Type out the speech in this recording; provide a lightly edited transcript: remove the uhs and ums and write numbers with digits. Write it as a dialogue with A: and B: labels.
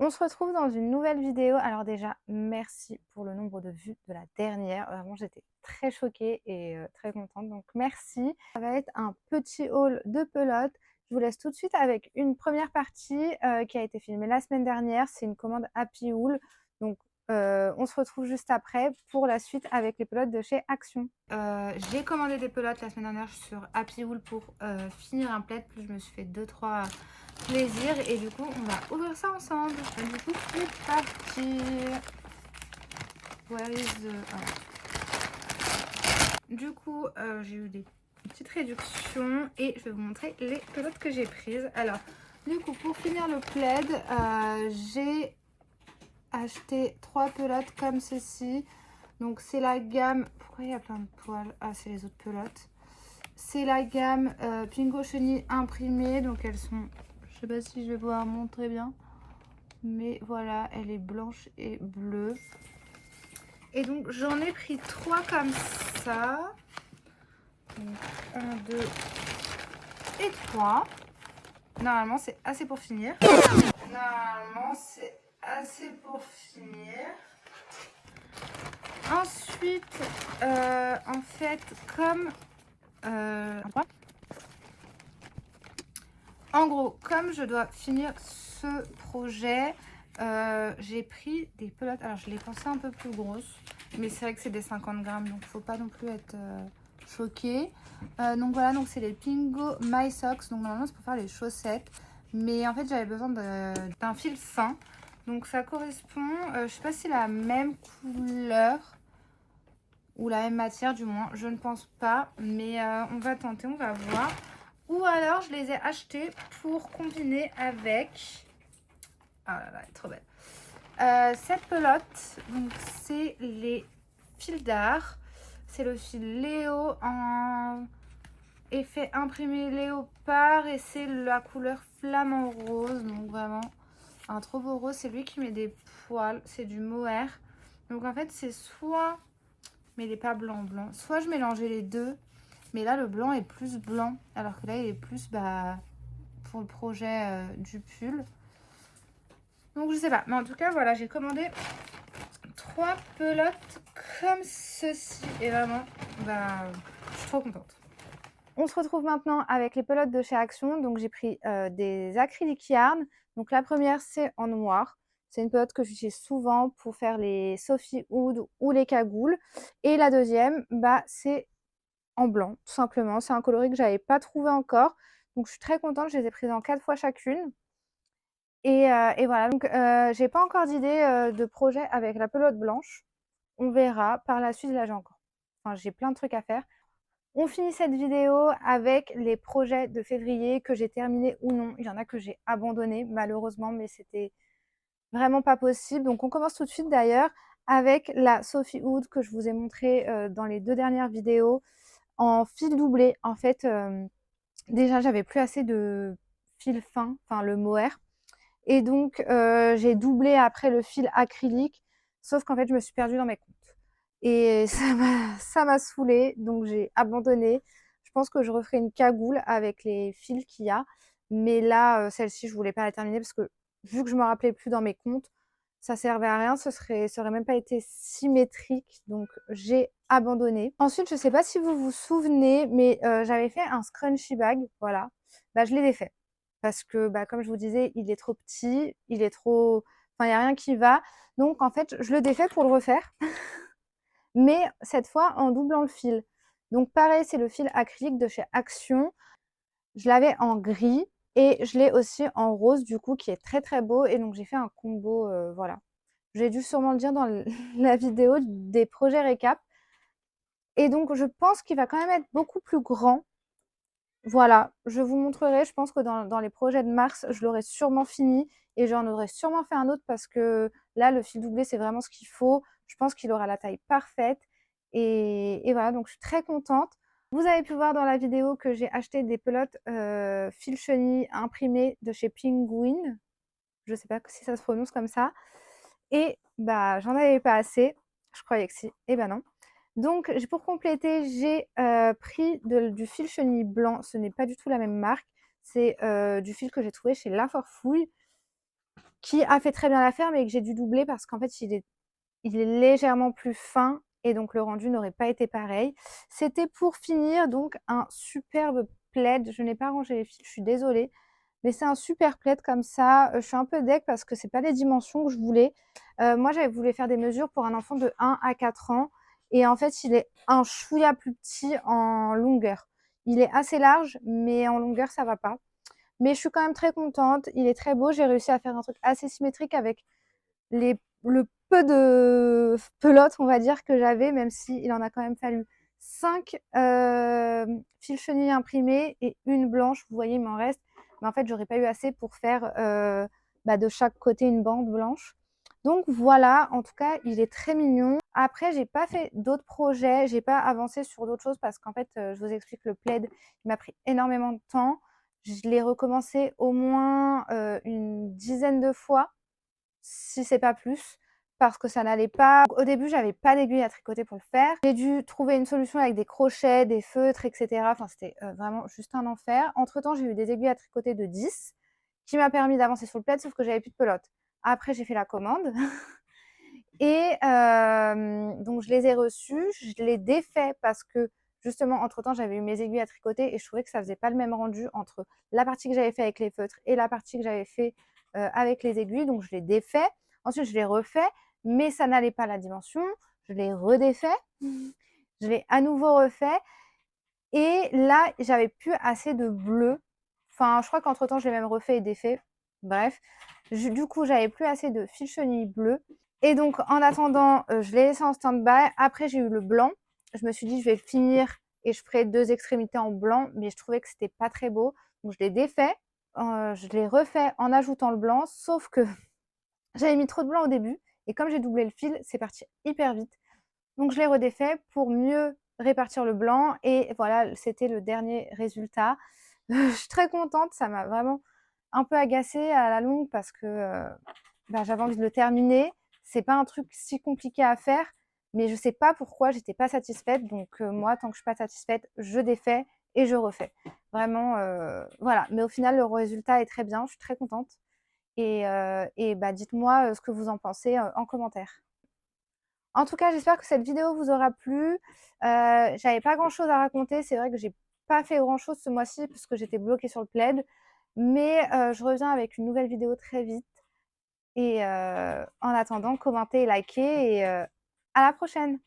A: On se retrouve dans une nouvelle vidéo. Alors déjà, merci pour le nombre de vues de la dernière. Vraiment, j'étais très choquée et très contente. Donc merci. Ça va être un petit haul de pelote. Je vous laisse tout de suite avec une première partie qui a été filmée la semaine dernière. C'est une commande Happy Wool. Donc on se retrouve juste après pour la suite avec les pelotes de chez Action. J'ai commandé des pelotes la semaine dernière sur Happy Wool pour finir un plaid. Puis je me suis fait 2-3 plaisir et du coup on va ouvrir ça ensemble. Et du coup c'est parti. Where is the... voilà. Du coup j'ai eu des petites réductions et je vais vous montrer les pelotes que j'ai prises. Alors du coup pour finir le plaid j'ai acheté 3 pelotes comme ceci. Donc c'est la gamme, pourquoi il y a plein de poils? Ah, c'est les autres pelotes. C'est la gamme Pingo Chenille imprimée. Donc elles sont, je sais pas si je vais pouvoir montrer bien, mais voilà, elle est blanche et bleue. Et donc j'en ai pris 3 comme ça. Donc 1, 2 et 3. Normalement c'est assez pour finir. Normalement c'est assez pour finir. Ensuite, en fait, comme... en gros, comme je dois finir ce projet, j'ai pris des pelotes. Alors, je les pensais un peu plus grosses, mais c'est vrai que c'est des 50 grammes, donc faut pas non plus être choqué. Donc voilà, donc c'est les Pingo My Socks. Donc normalement, c'est pour faire les chaussettes. Mais en fait, j'avais besoin d'un fil fin. Donc ça correspond, je sais pas si c'est la même couleur ou la même matière du moins, je ne pense pas, mais on va tenter, on va voir. Ou alors je les ai achetés pour combiner avec, oh là là, elle est trop belle, cette pelote. Donc c'est les fils d'art, c'est le fil Léo en effet imprimé léopard et c'est la couleur flamant rose. Donc vraiment un trop beau rose, c'est lui qui met des poils, c'est du mohair. Donc en fait c'est soit, mais il n'est pas blanc blanc, soit je mélangeais les deux, mais là le blanc est plus blanc alors que là il est plus pour le projet du pull. Donc je sais pas, mais en tout cas voilà, j'ai commandé 3 pelotes comme ceci et vraiment je suis trop contente. On se retrouve maintenant avec les pelotes de chez Action. Donc j'ai pris des acrylic yarn. Donc la première c'est en noir. C'est une pelote que j'utilise souvent pour faire les Sophie Oud ou les cagoules. Et la deuxième, c'est en blanc, tout simplement. C'est un coloris que j'avais pas trouvé encore. Donc je suis très contente, je les ai prises en 4 fois chacune. Et voilà, donc j'ai pas encore d'idée de projet avec la pelote blanche. On verra par la suite. Là j'ai encore, enfin j'ai plein de trucs à faire. On finit cette vidéo avec les projets de février que j'ai terminés ou non. Il y en a que j'ai abandonné malheureusement, mais c'était vraiment pas possible. Donc on commence tout de suite d'ailleurs avec la Sophie Oud que je vous ai montré dans les 2 dernières vidéos en fil doublé. En fait, déjà j'avais plus assez de fil fin, enfin le mohair. Et donc j'ai doublé après le fil acrylique, sauf qu'en fait je me suis perdue dans mes comptes. Et ça m'a saoulée, donc j'ai abandonné. Je pense que je referai une cagoule avec les fils qu'il y a. Mais là, celle-ci, je voulais pas la terminer parce que vu que je me rappelais plus dans mes comptes, ça servait à rien, ça aurait même pas été symétrique. Donc j'ai abandonné. Ensuite, je sais pas si vous vous souvenez, mais j'avais fait un scrunchie bag, voilà. Je l'ai défait. Parce que, comme je vous disais, il est trop petit, il est trop... Enfin, il n'y a rien qui va. Donc, en fait, je le défais pour le refaire mais cette fois en doublant le fil. Donc pareil, c'est le fil acrylique de chez Action. Je l'avais en gris et je l'ai aussi en rose du coup qui est très très beau et donc j'ai fait un combo, voilà. J'ai dû sûrement le dire dans la vidéo des projets récap. Et donc je pense qu'il va quand même être beaucoup plus grand. Voilà, je vous montrerai, je pense que dans les projets de mars, je l'aurai sûrement fini et j'en aurai sûrement fait un autre parce que là, le fil doublé, c'est vraiment ce qu'il faut. Je pense qu'il aura la taille parfaite et voilà, donc je suis très contente. Vous avez pu voir dans la vidéo que j'ai acheté des pelotes fil chenille imprimées de chez Penguin. Je sais pas si ça se prononce comme ça. Et j'en avais pas assez. Je croyais que si. Et non. Donc, pour compléter, j'ai pris du fil chenille blanc. Ce n'est pas du tout la même marque. C'est du fil que j'ai trouvé chez La Forfouille. qui a fait très bien l'affaire, mais que j'ai dû doubler parce qu'en fait, il est légèrement plus fin et donc le rendu n'aurait pas été pareil. C'était pour finir donc un superbe plaid. Je n'ai pas rangé les fils, je suis désolée. Mais c'est un super plaid comme ça. Je suis un peu deg parce que c'est pas les dimensions que je voulais. Moi, j'avais voulu faire des mesures pour un enfant de 1 à 4 ans. Et en fait, il est un chouïa plus petit en longueur. Il est assez large, mais en longueur, ça va pas. Mais je suis quand même très contente. Il est très beau. J'ai réussi à faire un truc assez symétrique avec le peu de pelote, on va dire, que j'avais, même s'il en a quand même fallu 5 fils chenilles imprimés et une blanche. Vous voyez, il m'en reste. Mais en fait, j'aurais pas eu assez pour faire de chaque côté une bande blanche. Donc voilà, en tout cas, il est très mignon. Après, j'ai pas fait d'autres projets, j'ai pas avancé sur d'autres choses parce qu'en fait, je vous explique, le plaid, il m'a pris énormément de temps. Je l'ai recommencé au moins une dizaine de fois, si c'est pas plus, parce que ça n'allait pas. Au début, j'avais pas d'aiguille à tricoter pour le faire. J'ai dû trouver une solution avec des crochets, des feutres, etc. Enfin, c'était vraiment juste un enfer. Entre-temps, j'ai eu des aiguilles à tricoter de 10 qui m'a permis d'avancer sur le plaid, sauf que j'avais plus de pelote. Après, j'ai fait la commande. Et donc, je les ai reçus, je les défais parce que justement, entre-temps, j'avais eu mes aiguilles à tricoter et je trouvais que ça faisait pas le même rendu entre la partie que j'avais fait avec les feutres et la partie que j'avais fait avec les aiguilles. Donc, je les défais. Ensuite, je les refais, mais ça n'allait pas à la dimension. Je les redéfais. Je l'ai à nouveau refait. Et là, j'avais plus assez de bleu. Enfin, je crois qu'entre-temps, je l'ai même refait et défait. Bref. Du coup, j'avais plus assez de fil chenille bleu. Et donc, en attendant, je l'ai laissé en stand-by. Après, j'ai eu le blanc. Je me suis dit, je vais le finir et je ferai 2 extrémités en blanc. Mais je trouvais que c'était pas très beau. Donc, je l'ai défait. Je l'ai refait en ajoutant le blanc. Sauf que j'avais mis trop de blanc au début. Et comme j'ai doublé le fil, c'est parti hyper vite. Donc, je l'ai redéfait pour mieux répartir le blanc. Et voilà, c'était le dernier résultat. Je suis très contente. Ça m'a vraiment un peu agacée à la longue parce que j'avais envie de le terminer. C'est pas un truc si compliqué à faire, mais je sais pas pourquoi j'étais pas satisfaite. Donc moi, tant que je suis pas satisfaite, je défais et je refais. Vraiment, voilà. Mais au final, le résultat est très bien. Je suis très contente. Et dites-moi ce que vous en pensez en commentaire. En tout cas, j'espère que cette vidéo vous aura plu. J'avais pas grand chose à raconter. C'est vrai que j'ai pas fait grand chose ce mois-ci parce que j'étais bloquée sur le plaid. Mais je reviens avec une nouvelle vidéo très vite. Et en attendant, commentez et likez et à la prochaine!